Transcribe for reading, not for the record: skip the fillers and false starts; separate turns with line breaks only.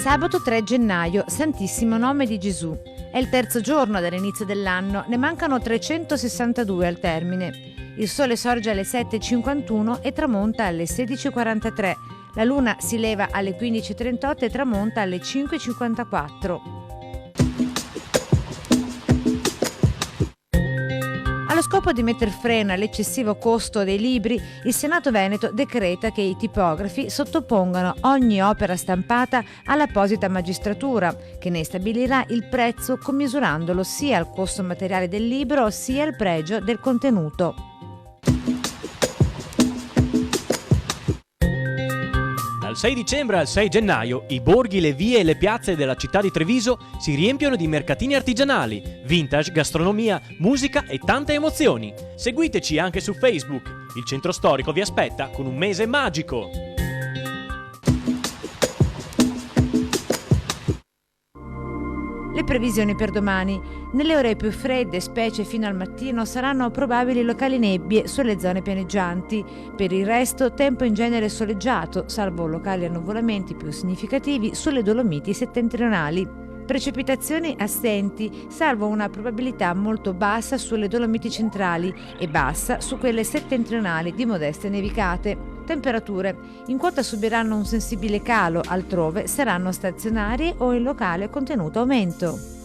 Sabato 3 gennaio, Santissimo Nome di Gesù. È il terzo giorno dall'inizio dell'anno, ne mancano 362 al termine. Il sole sorge alle 7:51 e tramonta alle 16:43. La luna si leva alle 15:38 e tramonta alle 5:54. Allo scopo di metter freno all'eccessivo costo dei libri, il Senato Veneto decreta che i tipografi sottopongano ogni opera stampata all'apposita magistratura, che ne stabilirà il prezzo commisurandolo sia al costo materiale del libro sia al pregio del contenuto.
Dal 6 dicembre al 6 gennaio i borghi, le vie e le piazze della città di Treviso si riempiono di mercatini artigianali, vintage, gastronomia, musica e tante emozioni. Seguiteci anche su Facebook. Il centro storico vi aspetta con un mese magico.
Le previsioni per domani. Nelle ore più fredde, specie fino al mattino, saranno probabili locali nebbie sulle zone pianeggianti. Per il resto, tempo in genere soleggiato, salvo locali annuvolamenti più significativi sulle Dolomiti settentrionali. Precipitazioni assenti, salvo una probabilità molto bassa sulle Dolomiti centrali e bassa su quelle settentrionali di modeste nevicate. Temperature. In quota subiranno un sensibile calo, altrove saranno stazionarie o in locale contenuto aumento.